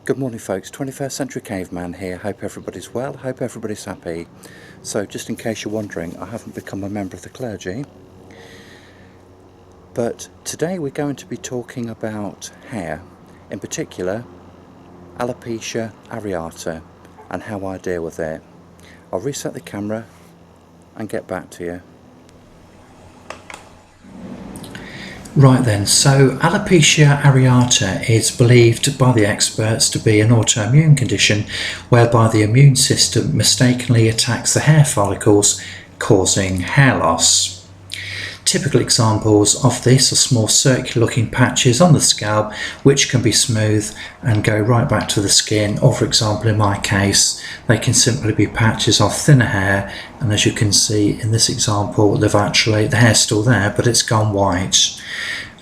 Good morning folks, 21st Century Caveman here. Hope everybody's well, hope everybody's happy. So just in case you're wondering, I haven't become a member of the clergy. But today we're going to be talking about hair, in particular Alopecia areata and how I deal with it. I'll reset the camera and get back to you. Right then, so Alopecia areata is believed by the experts to be an autoimmune condition whereby the immune system mistakenly attacks the hair follicles, causing hair loss. Typical examples of this are small circular looking patches on the scalp which can be smooth and go right back to the skin, or for example in my case they can simply be patches of thinner hair, and as you can see in this example the hair's still there but it's gone white.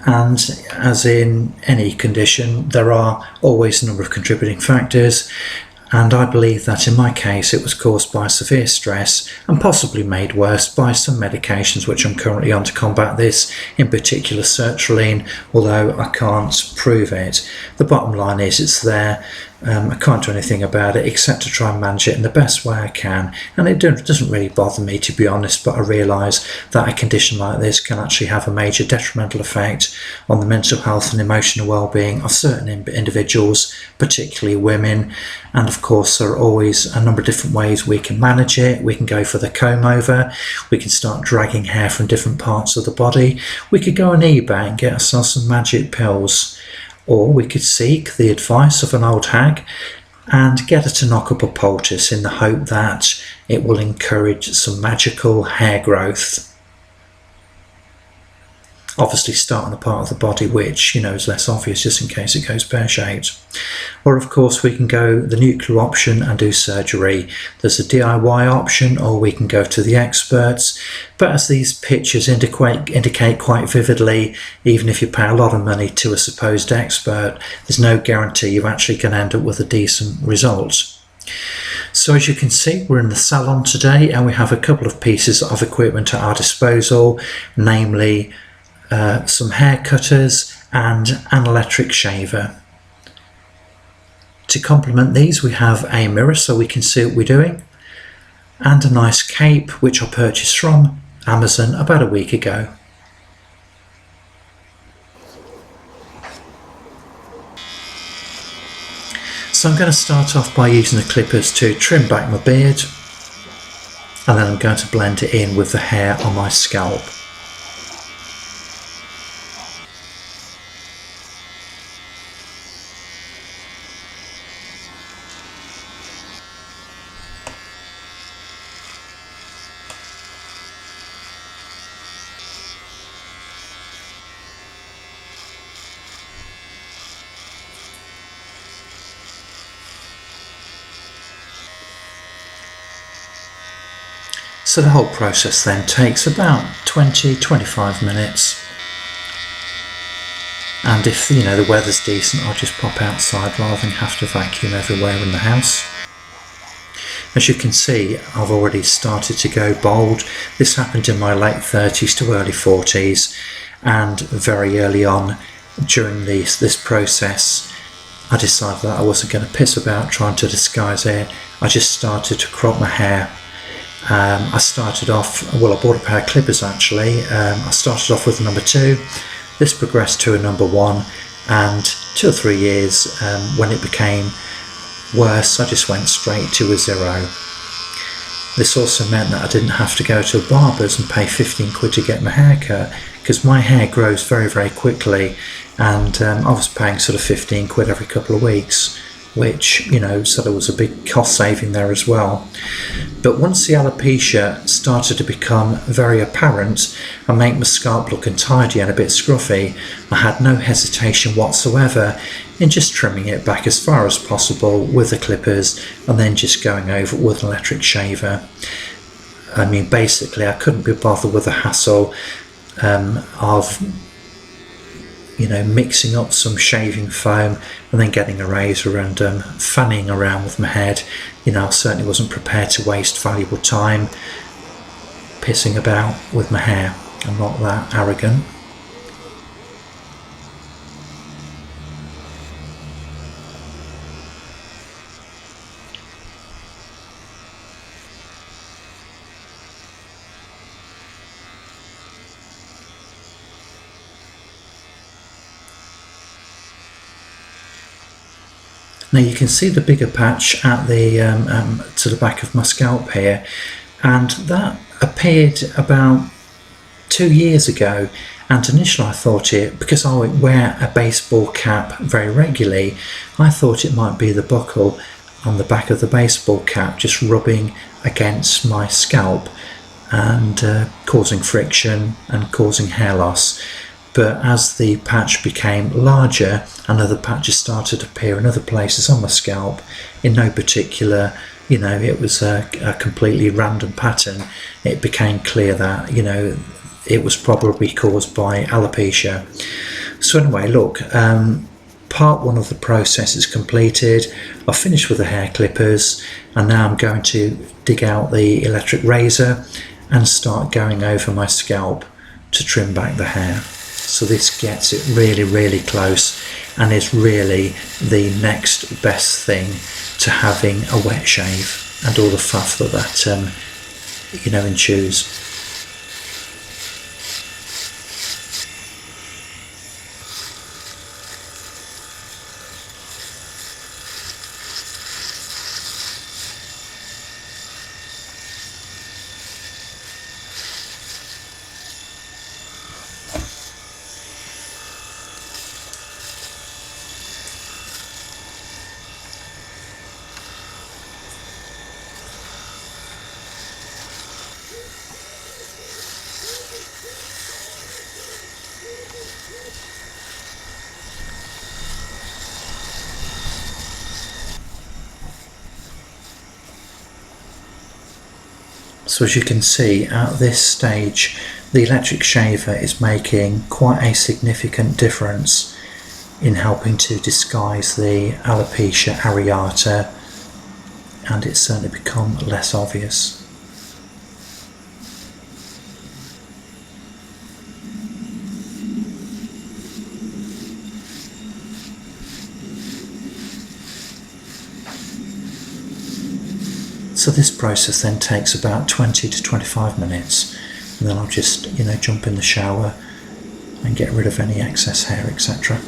And as in any condition, there are always a number of contributing factors, and I believe that in my case it was caused by severe stress and possibly made worse by some medications which I'm currently on to combat this, in particular sertraline, although I can't prove it. The bottom line is it's there. I can't do anything about it except to try and manage it in the best way I can, and it doesn't really bother me, to be honest, but I realise that a condition like this can actually have a major detrimental effect on the mental health and emotional well-being of certain individuals, particularly women. And of course there are always a number of different ways we can manage it. We can go for the comb-over, we can start dragging hair from different parts of the body, we could go on eBay and get ourselves some magic pills, or we could seek the advice of an old hag and get her to knock up a poultice in the hope that it will encourage some magical hair growth. Obviously start on the part of the body which, is less obvious, just in case it goes pear-shaped. Or of course we can go the nuclear option and do surgery. There's a DIY option, or we can go to the experts. But as these pictures indicate quite vividly, even if you pay a lot of money to a supposed expert, there's no guarantee you're actually going to end up with a decent result. So as you can see, we're in the salon today and we have a couple of pieces of equipment at our disposal, namely some hair cutters and an electric shaver. To complement these we have a mirror so we can see what we're doing, and a nice cape which I purchased from Amazon about a week ago. So I'm going to start off by using the clippers to trim back my beard, and then I'm going to blend it in with the hair on my scalp. So the whole process then takes about 20-25 minutes, and if the weather's decent I'll just pop outside rather than have to vacuum everywhere in the house. As you can see, I've already started to go bald. This happened in my late 30s to early 40s, and very early on during this process I decided that I wasn't going to piss about trying to disguise it. I just started to crop my hair. I started off, I bought a pair of clippers actually. I started off with a number 2, this progressed to a number 1, and 2 or 3 years when it became worse I just went straight to a 0. This also meant that I didn't have to go to a barber's and pay 15 quid to get my hair cut, because my hair grows very very quickly, and I was paying sort of 15 quid every couple of weeks, which so there was a big cost saving there as well. But once the alopecia started to become very apparent and make my scalp look untidy and a bit scruffy, I had no hesitation whatsoever in just trimming it back as far as possible with the clippers and then just going over it with an electric shaver. I mean, basically I couldn't be bothered with the hassle of mixing up some shaving foam and then getting a razor and fanning around with my head. I certainly wasn't prepared to waste valuable time pissing about with my hair. I'm not that arrogant. Now you can see the bigger patch at the to the back of my scalp here, and that appeared about 2 years ago. And initially I thought it, because I wear a baseball cap very regularly, I thought it might be the buckle on the back of the baseball cap just rubbing against my scalp and causing friction and causing hair loss. But as the patch became larger and other patches started to appear in other places on my scalp, in no particular, it was a completely random pattern, it became clear that, it was probably caused by alopecia. So anyway, look, part one of the process is completed. I've finished with the hair clippers, and now I'm going to dig out the electric razor and start going over my scalp to trim back the hair. So this gets it really, really close, and is really the next best thing to having a wet shave and all the faff that ensues. So as you can see, at this stage, the electric shaver is making quite a significant difference in helping to disguise the alopecia areata, and it's certainly become less obvious. So this process then takes about 20 to 25 minutes, and then I'll just jump in the shower and get rid of any excess hair, etc.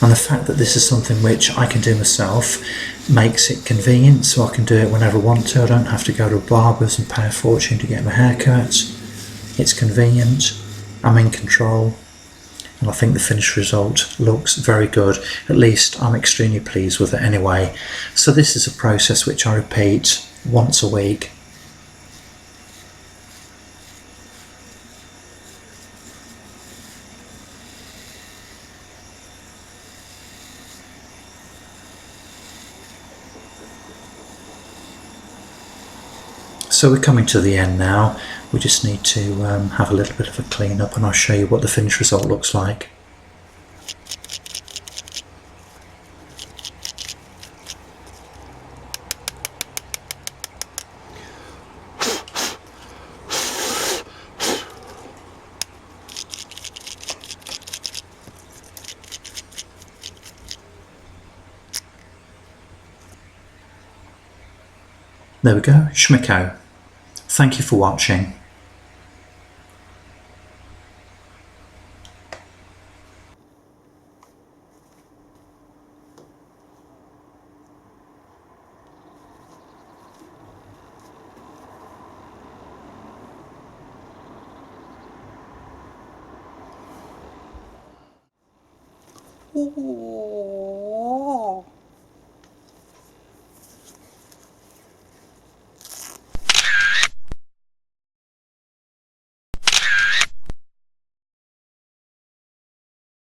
And the fact that this is something which I can do myself makes it convenient, so I can do it whenever I want to. I don't have to go to barbers and pay a fortune to get my hair cut. It's convenient, I'm in control, and I think the finished result looks very good. At least I'm extremely pleased with it anyway. So this is a process which I repeat once a week. So we're coming to the end now. We just need to have a little bit of a clean up, and I'll show you what the finished result looks like. There we go, schmicko. Thank you for watching. Oh.